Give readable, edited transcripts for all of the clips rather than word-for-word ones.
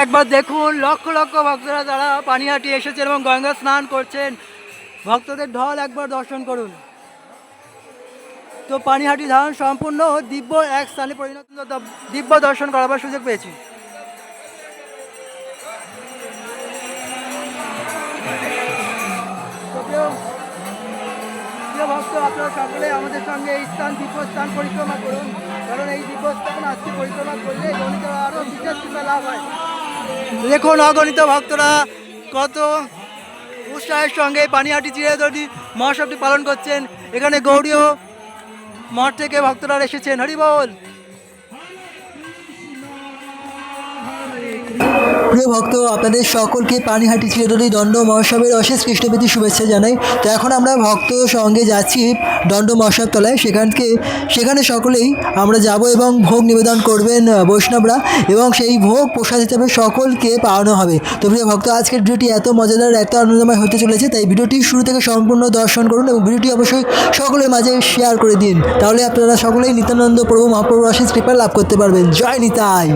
একবার দেখুন লক্ষ লক্ষ ভক্তরা যারা পানিহাটি এসেছেন এবং গঙ্গা স্নান করছেন, ভক্তদের ঢল একবার দর্শন করুন। তো পানিহাটি ধাম সম্পূর্ণ দিব্য এক স্থানে পরিণত, দিব্য দর্শন করাবার সুযোগ পেয়েছি। তো প্রিয় ভক্ত, আপনারা সকলে আমাদের সঙ্গে এই স্থান দিব্যস্থান পরিক্রমা করুন, কারণ এই দিব্যস্থান আজকে পরিক্রমা করলে গণিত আরও বিশেষ কৃপা লাভ হয়। দেখুন অগণিত ভক্তরা কত উৎসাহের সঙ্গে পানিহাটি চিরায়তটি মহোৎসবটি পালন করছেন। এখানে গৌড়ীয় মঠ থেকে ভক্তরা এসেছেন। হরি বল। প্রিয় ভক্ত, আপনাদের সকলকে পানিহাটি চিরায়তটি দণ্ড মহোৎসবের অশেষ কৃষ্ণপ্রীতি শুভেচ্ছা জানাই। তো এখন আমরা ভক্ত সঙ্গে যাচ্ছি দণ্ড মহোৎসব তলায়। সেখানে সকলেই আমরা যাব এবং ভোগ নিবেদন করবেন বৈষ্ণবরা, এবং সেই ভোগ প্রসাদ হিসাবে সকলকে পাওয়ানো হবে। তো প্রিয় ভক্ত, আজকের ভিডিওটি এত মজাদার, এত আনন্দময় হতে চলেছে, তাই ভিডিওটি শুরু থেকে সম্পূর্ণ দর্শন করুন এবং ভিডিওটি অবশ্যই সকলের মাঝে শেয়ার করে দিন। তাহলে আপনারা সকলেই নিত্যানন্দ প্রভু মহাপ্রভুর অশেষ কৃপা লাভ করতে পারবেন। জয় নিতাই।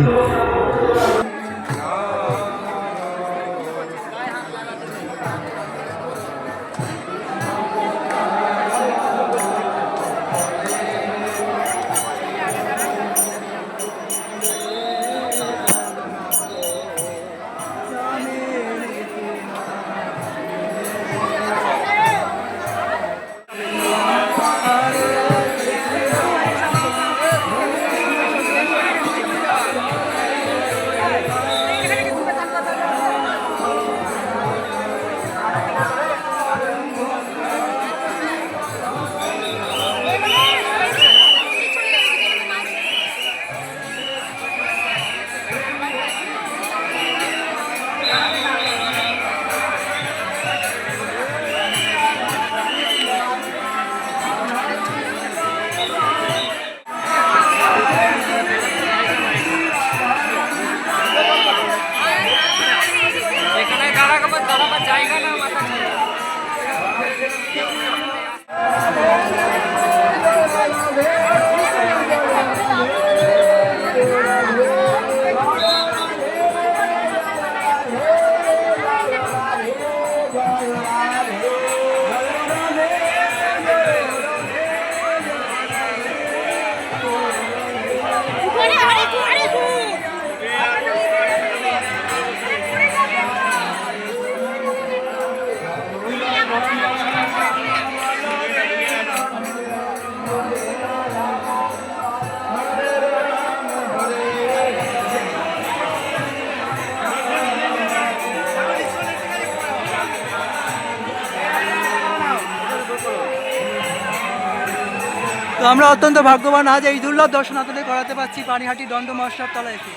তো আমরা অত্যন্ত ভাগ্যবান আজ এই দুর্লভ দর্শন আপনাদের করাতে পারছি পানিহাটি দণ্ড মহোৎসব তলায় এসে।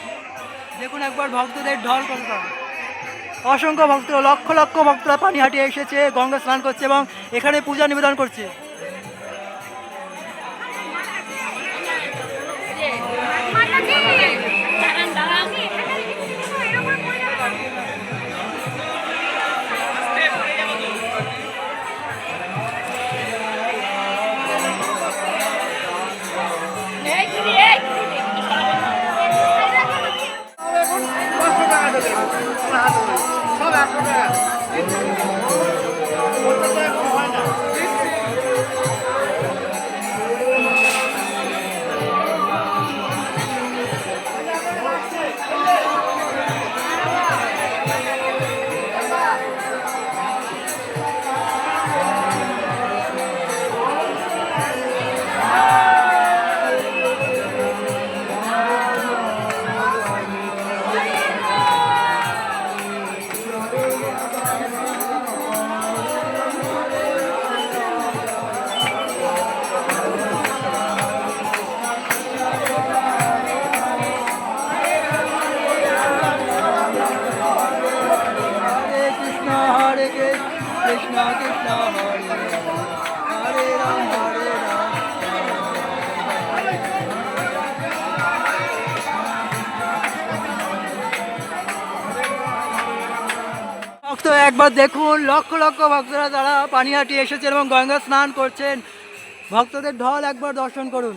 দেখুন একবার ভক্তদের ঢল কতটা, অসংখ্য ভক্ত, লক্ষ লক্ষ ভক্তরা পানিহাটি এসেছে, গঙ্গা স্নান করছে এবং এখানে পূজা নিবেদন করছে। কৃষ্ণ কৃষ্ণ হরে হরে রাম হরে রাম। ভক্ত একবার দেখুন লক্ষ লক্ষ ভক্তরা যারা পানিহাটি এসেছেন এবং গঙ্গা স্নান করছেন, ভক্তদের ঢল একবার দর্শন করুন।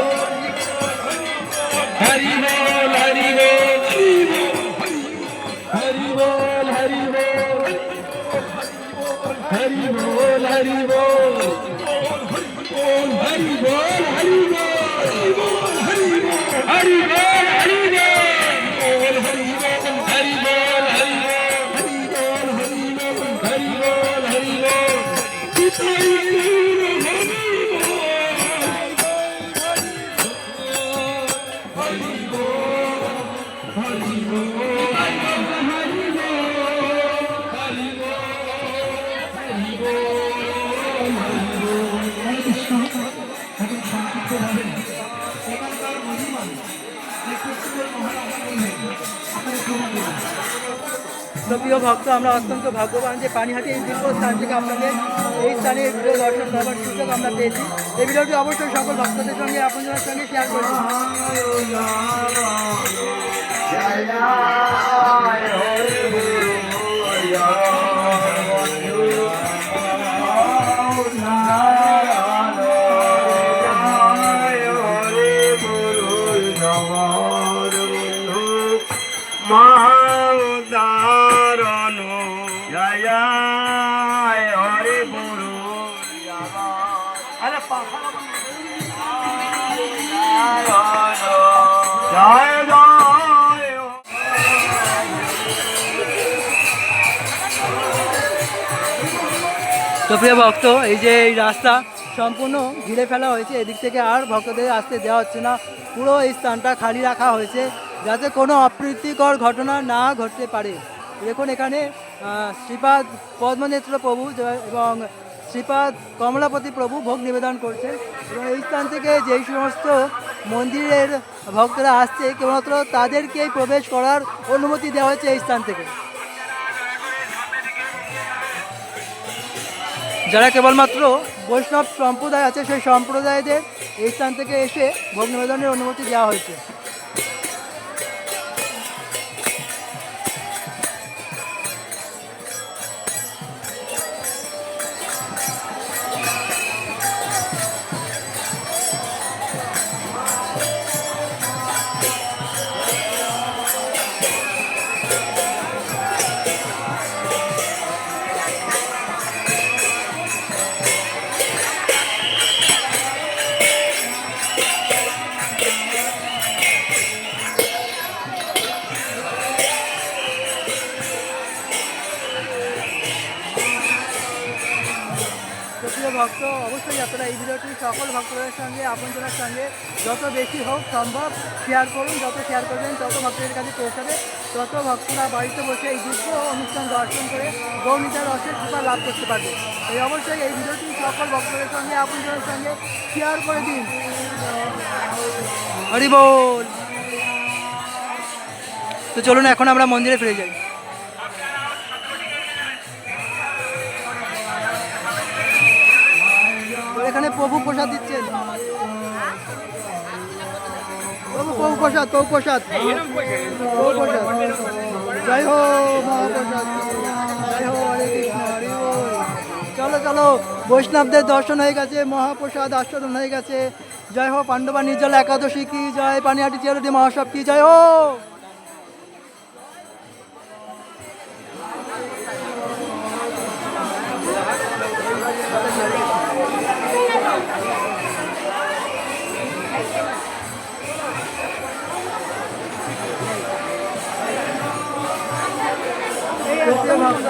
हरि बोल हरि बोल हरि बोल हरि बोल हरि बोल हरि बोल हरि बोल हरि बोल हरि बोल हरि बोल हरि बोल हरि बोल हरि बोल हरि তো প্রিয় ভক্ত, আমরা অত্যন্ত ভাগ্যবান যে পানিহাটি এই দিব্য স্থান থেকে আপনাদের এই স্থানে ভিডিও দর্শন করার সুযোগ আমরা পেয়েছি। এই ভিডিওটি অবশ্যই সকল ভক্তদের সঙ্গে আপনাদের সঙ্গে শেয়ার করবেন। মহাদারণ জয় হরে গুরু জয় জয় তো প্রিয় ভক্ত, এই যে এই রাস্তা সম্পূর্ণ ঘিরে ফেলা হয়েছে, এদিক থেকে আর ভক্তদের আসতে দেওয়া হচ্ছে না। পুরো এই স্থানটা খালি রাখা হয়েছে যাতে কোনো অপ্রীতিকর ঘটনা না ঘটতে পারে। দেখুন এখানে শ্রীপাদ পদ্মনেত্র প্রভু এবং শ্রীপাদ কমলাপতি প্রভু ভোগ নিবেদন করছেন এবং এই স্থান থেকে যেই সমস্ত মন্দিরের ভক্তরা আসছে কেবলমাত্র তাদেরকেই প্রবেশ করার অনুমতি দেওয়া হয়েছে এই স্থান থেকে। যারা কেবলমাত্র বৈষ্ণব সম্প্রদায় আছে সেই সম্প্রদায়দের এই স্থান থেকে এসে ভোগ নিবেদনের অনুমতি দেওয়া হয়েছে। ভক্ত অবশ্যই আপনারা এই ভিডিওটি সকল ভক্তদের সঙ্গে আপনজনের সঙ্গে যত বেশি হোক সম্ভব শেয়ার করুন। যত শেয়ার করবেন তত ভক্তদের কাছে পৌঁছাবে, তত ভক্তরা বাড়িতে বসে এই দিব্য অনুষ্ঠান দর্শন করে গৌরীতার রসের কৃপা লাভ করতে পারবে। এই অবশ্যই এই ভিডিওটি সকল ভক্তদের সঙ্গে আপনজনের সঙ্গে শেয়ার করে দিন। হরি বল। তো চলুন এখন আমরা মন্দিরে ফিরে যাই। তো এখানে প্রভু প্রসাদ দিচ্ছেন। প্রভু প্রসাদ, প্রভু প্রসাদ, প্রভু প্রসাদ। জয় হো মহাপ্রসাদ, জয় হো হরে কৃষ্ণ, হরি বল। চলো চলো, বৈষ্ণবদের দর্শন হয়ে গেছে, মহাপ্রসাদ আস্বাদন হয়ে গেছে। জয় হো পাণ্ডবা নির্জলা একাদশী কি জয়, পানিহাটি চিরদি মহোৎসব কি জয় হো।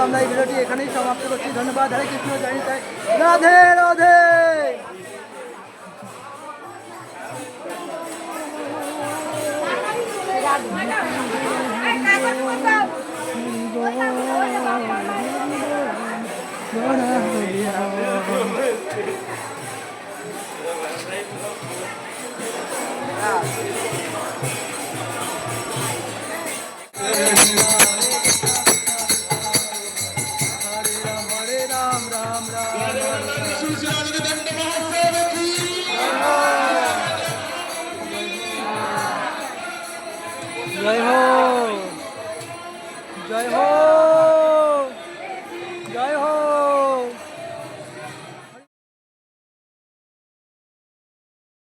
আমরা এই ভিডিওটি এখানেই সমাপ্ত করছি। ধন্যবাদ। হরে কৃষ্ণ, জয় নিতাই, রাধে রাধে। হরে রাম রাম রাম জয় হো